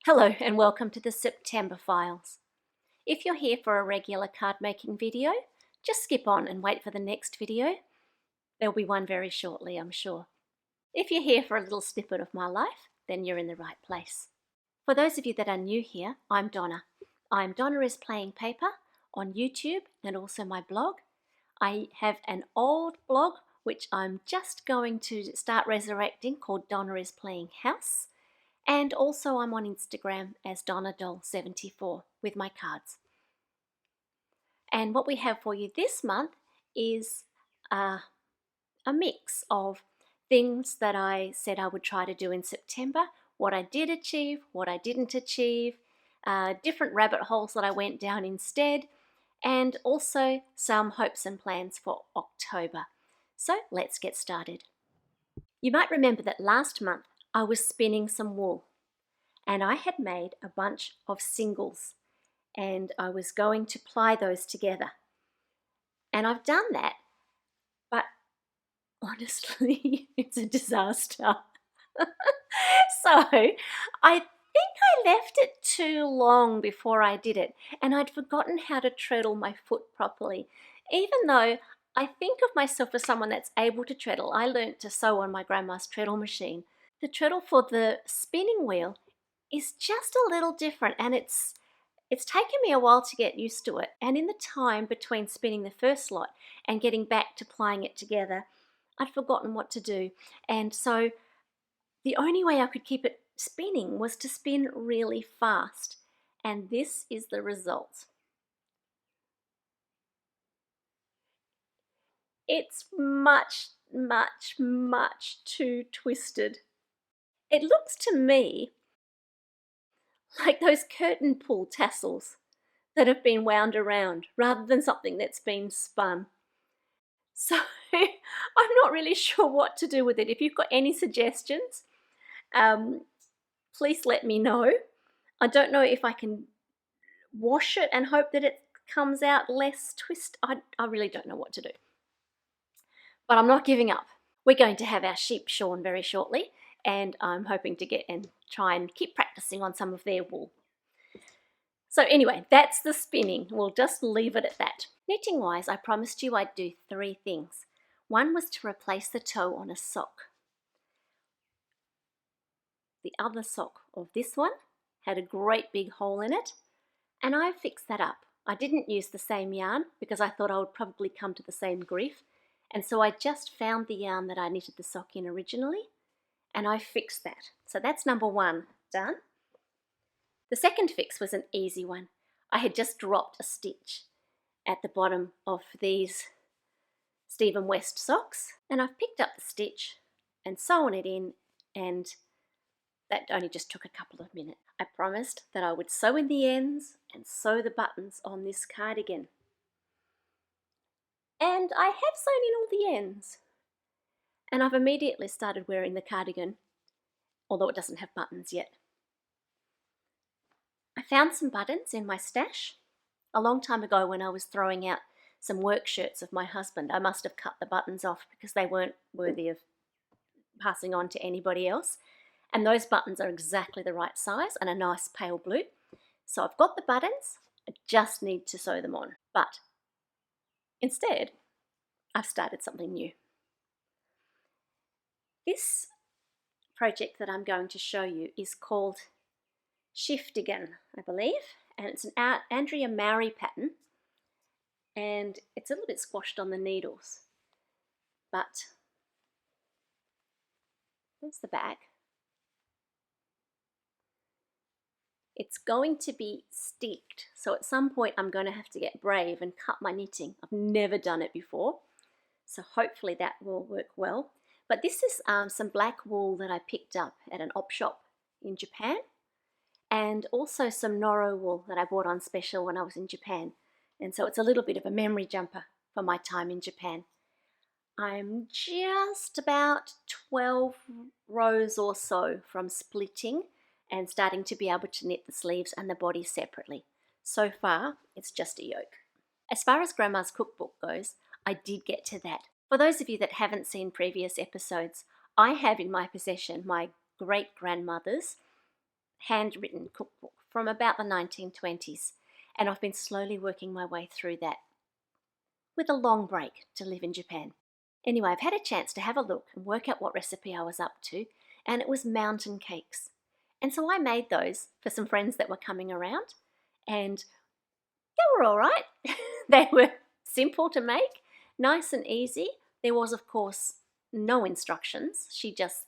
Hello and welcome to the September Files. If you're here for a regular card making video, just skip on and wait for the next video. There'll be one very shortly, I'm sure. If you're here for a little snippet of my life, then you're in the right place. For those of you that are new here, I'm Donna. I'm Donna is Playing Paper on YouTube and also my blog. I have an old blog which I'm just going to start resurrecting called Donna is Playing House. And also I'm on Instagram as DonnaDoll74 with my cards. And what we have for you this month is a mix of things that I said I would try to do in September, what I did achieve, what I didn't achieve, different rabbit holes that I went down instead, and also some hopes and plans for October. So let's get started. You might remember that last month I was spinning some wool and I had made a bunch of singles and I was going to ply those together. And I've done that, but honestly, it's a disaster. So I think I left it too long before I did it, and I'd forgotten how to treadle my foot properly. Even though I think of myself as someone that's able to treadle, I learnt to sew on my grandma's treadle machine. The treadle for the spinning wheel is just a little different, and it's taken me a while to get used to it. And in the time between spinning the first lot and getting back to plying it together, I'd forgotten what to do. And so the only way I could keep it spinning was to spin really fast. And this is the result. It's much, much, much too twisted. It looks to me like those curtain pull tassels that have been wound around rather than something that's been spun. So I'm not really sure what to do with it. If you've got any suggestions, please let me know. I don't know if I can wash it and hope that it comes out less twist. I really don't know what to do. But I'm not giving up. We're going to have our sheep shorn very shortly, and I'm hoping to get and try and keep practicing on some of their wool. So anyway, that's the spinning. We'll just leave it at that. Knitting wise, I promised you I'd do 3 things. One was to replace the toe on a sock. The other sock of this one had a great big hole in it, and I fixed that up. I didn't use the same yarn because I thought I would probably come to the same grief, and so I just found the yarn that I knitted the sock in originally, and I fixed that. So that's number 1 done. The second fix was an easy one. I had just dropped a stitch at the bottom of these Stephen West socks, and I've picked up the stitch and sewn it in, and that only just took a couple of minutes. I promised that I would sew in the ends and sew the buttons on this cardigan. And I have sewn in all the ends. And I've immediately started wearing the cardigan, although it doesn't have buttons yet. I found some buttons in my stash a long time ago when I was throwing out some work shirts of my husband. I must have cut the buttons off because they weren't worthy of passing on to anybody else. And those buttons are exactly the right size and a nice pale blue. So I've got the buttons, I just need to sew them on. But instead, I've started something new. This project that I'm going to show you is called Shiftigan, I believe, and it's an Andrea Mowry pattern, and it's a little bit squashed on the needles, but there's the back. It's going to be sticked, so at some point I'm going to have to get brave and cut my knitting. I've never done it before, so hopefully that will work well. But this is some black wool that I picked up at an op shop in Japan, and also some Noro wool that I bought on special when I was in Japan. And so it's a little bit of a memory jumper for my time in Japan. I'm just about 12 rows or so from splitting and starting to be able to knit the sleeves and the body separately. So far, it's just a yoke. As far as Grandma's cookbook goes, I did get to that. For those of you that haven't seen previous episodes, I have in my possession my great-grandmother's handwritten cookbook from about the 1920s, and I've been slowly working my way through that with a long break to live in Japan. Anyway, I've had a chance to have a look and work out what recipe I was up to, and it was mountain cakes. And so I made those for some friends that were coming around, and they were all right. They were simple to make, nice and easy. There was, of course, no instructions. She just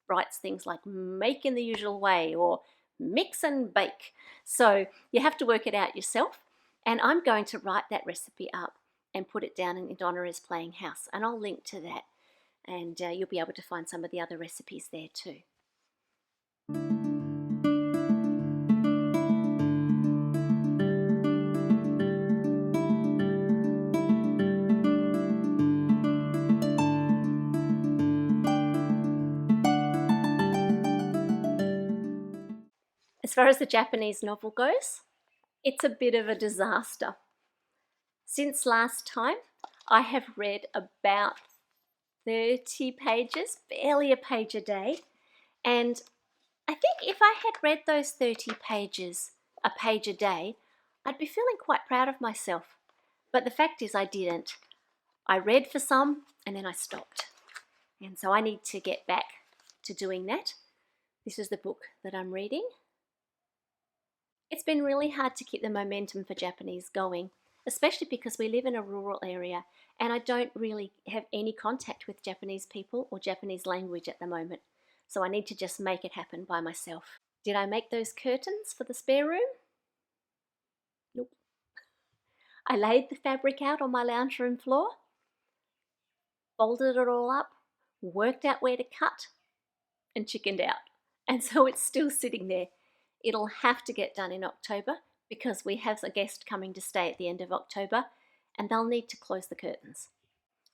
writes things like make in the usual way or mix and bake. So you have to work it out yourself. And I'm going to write that recipe up and put it down in Donna is Playing House. And I'll link to that. And you'll be able to find some of the other recipes there too. As far as the Japanese novel goes, it's a bit of a disaster. Since last time, I have read about 30 pages, barely a page a day. And I think if I had read those 30 pages, a page a day, I'd be feeling quite proud of myself. But the fact is I didn't. I read for some and then I stopped. And so I need to get back to doing that. This is the book that I'm reading. It's been really hard to keep the momentum for Japanese going, especially because we live in a rural area and I don't really have any contact with Japanese people or Japanese language at the moment. So I need to just make it happen by myself. Did I make those curtains for the spare room? Nope. I laid the fabric out on my lounge room floor, folded it all up, worked out where to cut, and chickened out. And so it's still sitting there. It'll have to get done in October because we have a guest coming to stay at the end of October and they'll need to close the curtains.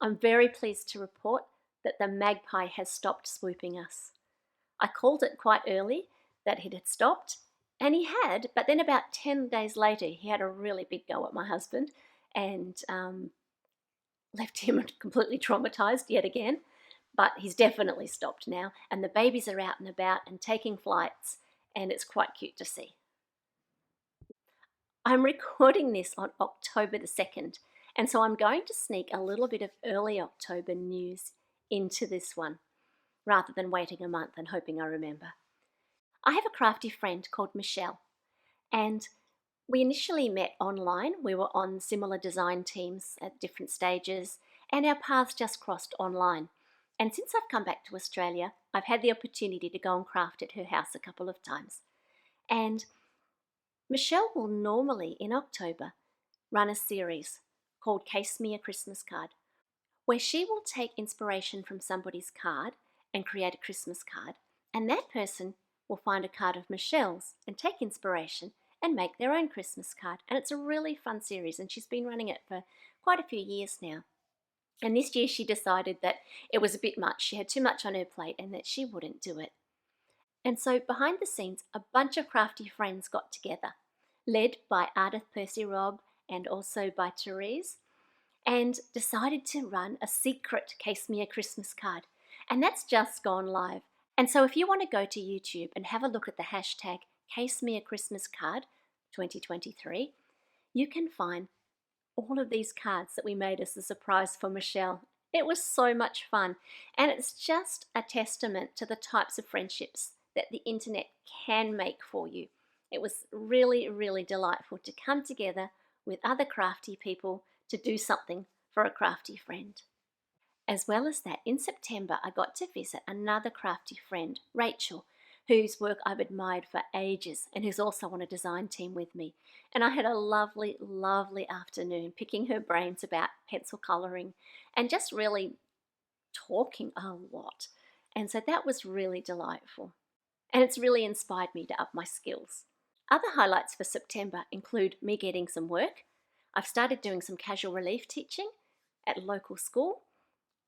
I'm very pleased to report that the magpie has stopped swooping us. I called it quite early that it had stopped, and he had, but then about 10 days later he had a really big go at my husband and left him completely traumatized yet again. But he's definitely stopped now, and the babies are out and about and taking flights, and it's quite cute to see. I'm recording this on October the 2nd, and so I'm going to sneak a little bit of early October news into this one, rather than waiting a month and hoping I remember. I have a crafty friend called Michelle, and we initially met online. We were on similar design teams at different stages, and our paths just crossed online. And since I've come back to Australia, I've had the opportunity to go and craft at her house a couple of times. And Michelle will normally, in October, run a series called Case Me a Christmas Card, where she will take inspiration from somebody's card and create a Christmas card, and that person will find a card of Michelle's and take inspiration and make their own Christmas card. And it's a really fun series, and she's been running it for quite a few years now. And this year she decided that it was a bit much. She had too much on her plate and that she wouldn't do it. And so behind the scenes, a bunch of crafty friends got together, led by Ardith Percy Robb and also by Therese, and decided to run a secret Case Me a Christmas Card. And that's just gone live. And so if you want to go to YouTube and have a look at the hashtag Case Me a Christmas Card 2023, you can find all of these cards that we made as a surprise for Michelle. It was so much fun, and it's just a testament to the types of friendships that the internet can make for you. It was really, really delightful to come together with other crafty people to do something for a crafty friend. As well as that, in September I got to visit another crafty friend, Rachel, whose work I've admired for ages and who's also on a design team with me. And I had a lovely, lovely afternoon picking her brains about pencil colouring and just really talking a lot. And so that was really delightful. And it's really inspired me to up my skills. Other highlights for September include me getting some work. I've started doing some casual relief teaching at a local school,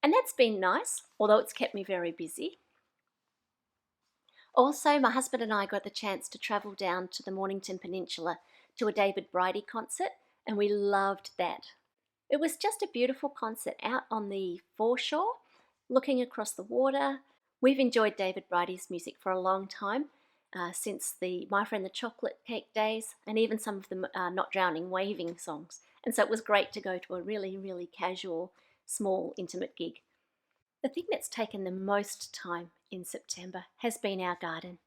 and that's been nice, although it's kept me very busy. Also, my husband and I got the chance to travel down to the Mornington Peninsula to a David Bridie concert, and we loved that. It was just a beautiful concert out on the foreshore, looking across the water. We've enjoyed David Bridie's music for a long time, since My Friend the Chocolate Cake days, and even some of the Not Drowning Waving songs. And so it was great to go to a really, really casual, small, intimate gig. The thing that's taken the most time in September has been our garden.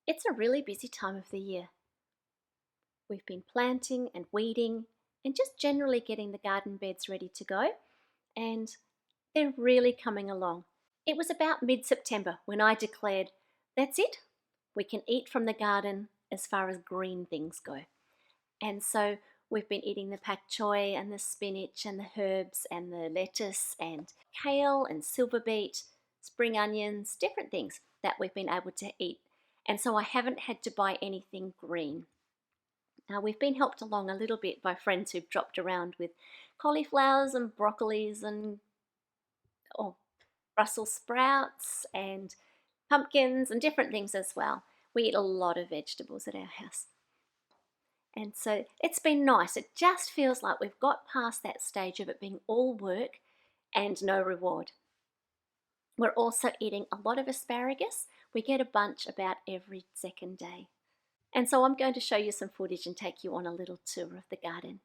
It's a really busy time of the year. We've been planting and weeding and just generally getting the garden beds ready to go, and they're really coming along. It was about mid-September when I declared, that's it, we can eat from the garden as far as green things go. And so we've been eating the pak choi and the spinach and the herbs and the lettuce and kale and silver beet, spring onions, different things that we've been able to eat. And so I haven't had to buy anything green. Now we've been helped along a little bit by friends who've dropped around with cauliflowers and broccolis and Brussels sprouts and pumpkins and different things as well. We eat a lot of vegetables at our house. And so it's been nice. It just feels like we've got past that stage of it being all work and no reward. We're also eating a lot of asparagus. We get a bunch about every second day. And so I'm going to show you some footage and take you on a little tour of the garden.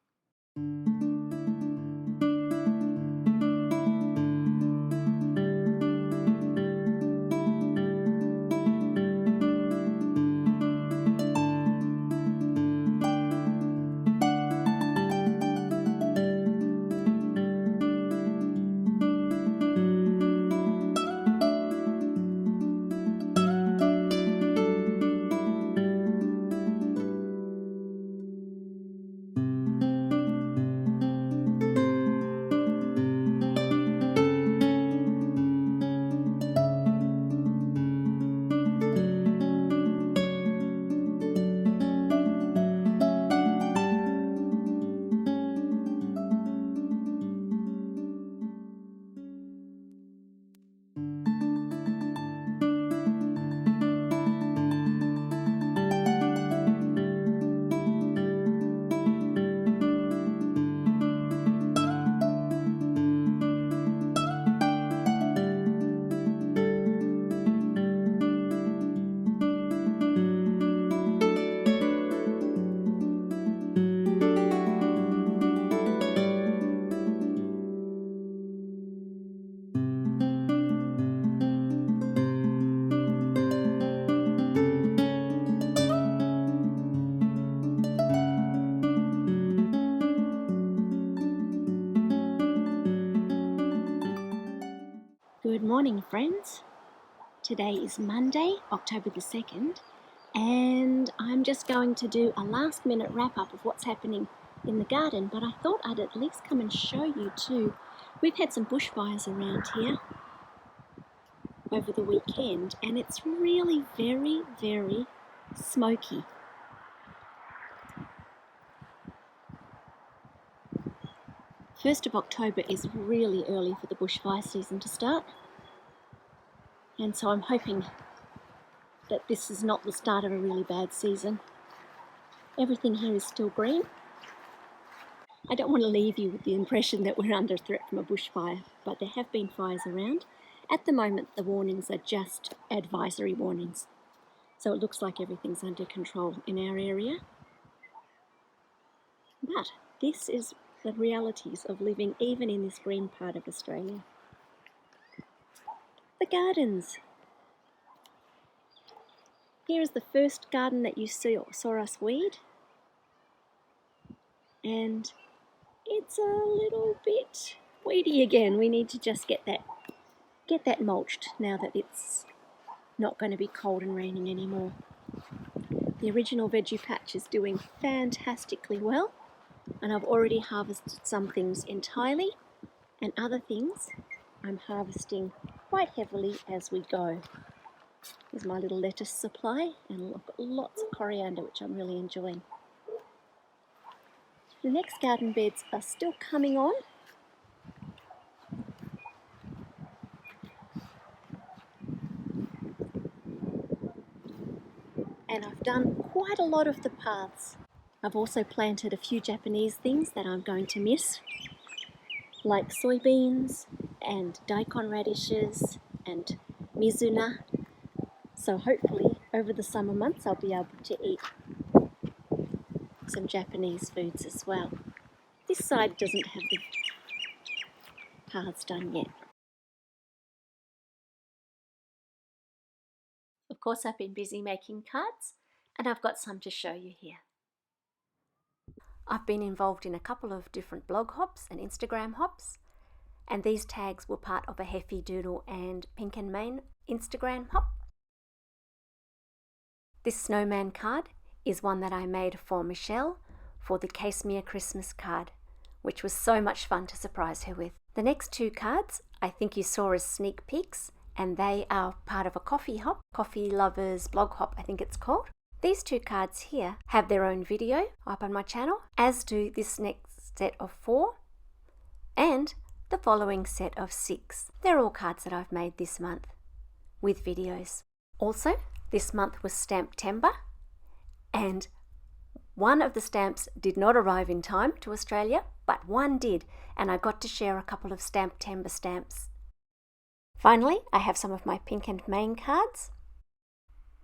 Good morning, friends. Today is Monday, October the 2nd, and I'm just going to do a last-minute wrap-up of what's happening in the garden, but I thought I'd at least come and show you too. We've had some bushfires around here over the weekend, and it's really very, very smoky. First of October is really early for the bushfire season to start, and so I'm hoping that this is not the start of a really bad season. Everything here is still green. I don't want to leave you with the impression that we're under threat from a bushfire, but there have been fires around. At the moment, the warnings are just advisory warnings, so it looks like everything's under control in our area. But this is the realities of living even in this green part of Australia. The gardens. Here is the first garden that you saw us weed, and it's a little bit weedy again. We need to just get that mulched now that it's not going to be cold and raining anymore. The original veggie patch is doing fantastically well, and I've already harvested some things entirely, and other things I'm harvesting quite heavily as we go. Here's my little lettuce supply, and I've got lots of coriander, which I'm really enjoying. The next garden beds are still coming on. And I've done quite a lot of the paths. I've also planted a few Japanese things that I'm going to miss, like soybeans and daikon radishes and mizuna. So hopefully over the summer months I'll be able to eat some Japanese foods as well. This side doesn't have the cards done yet. Of course, I've been busy making cards, and I've got some to show you here. I've been involved in a couple of different blog hops and Instagram hops, and these tags were part of a Heffy Doodle and Pink and Mane Instagram hop. This snowman card is one that I made for Michelle for the Case Me a Christmas card, which was so much fun to surprise her with. The next two cards I think you saw as sneak peeks, and they are part of a coffee hop, Coffee Lovers blog hop I think it's called. These two cards here have their own video up on my channel, as do this next set of 4 and the following set of 6. They're all cards that I've made this month with videos. Also, this month was Stamptember, and one of the stamps did not arrive in time to Australia, but one did, and I got to share a couple of Stamptember stamps. Finally, I have some of my Pink and Mane cards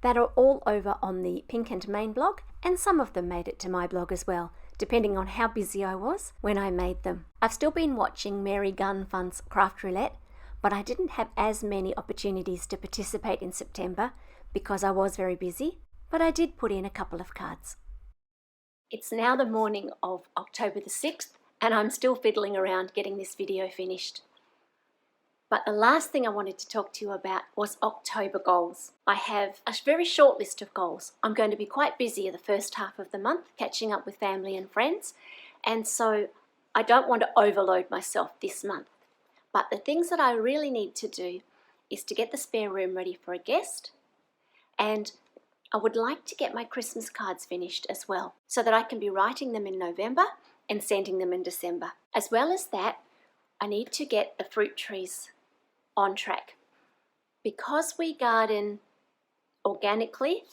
that are all over on the Pink and Mane blog, and some of them made it to my blog as well, depending on how busy I was when I made them. I've still been watching Mary Gunfun's Craft Roulette, but I didn't have as many opportunities to participate in September because I was very busy, but I did put in a couple of cards. It's now the morning of October the 6th, and I'm still fiddling around getting this video finished. But the last thing I wanted to talk to you about was October goals. I have a very short list of goals. I'm going to be quite busy the first half of the month, catching up with family and friends, and so I don't want to overload myself this month. But the things that I really need to do is to get the spare room ready for a guest, and I would like to get my Christmas cards finished as well, so that I can be writing them in November and sending them in December. As well as that, I need to get the fruit trees on track. Because we garden organically,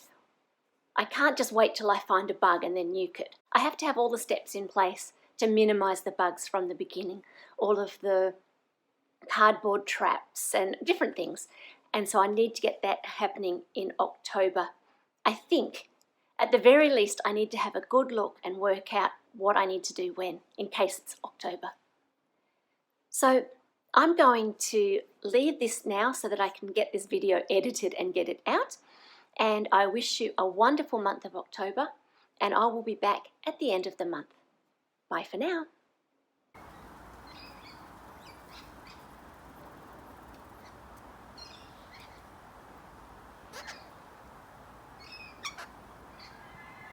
I can't just wait till I find a bug and then nuke it. I have to have all the steps in place to minimize the bugs from the beginning, all of the cardboard traps and different things. And so I need to get that happening in October. I think at the very least I need to have a good look and work out what I need to do when, in case it's October. So I'm going to leave this now so that I can get this video edited and get it out. And I wish you a wonderful month of October, and I will be back at the end of the month. Bye for now.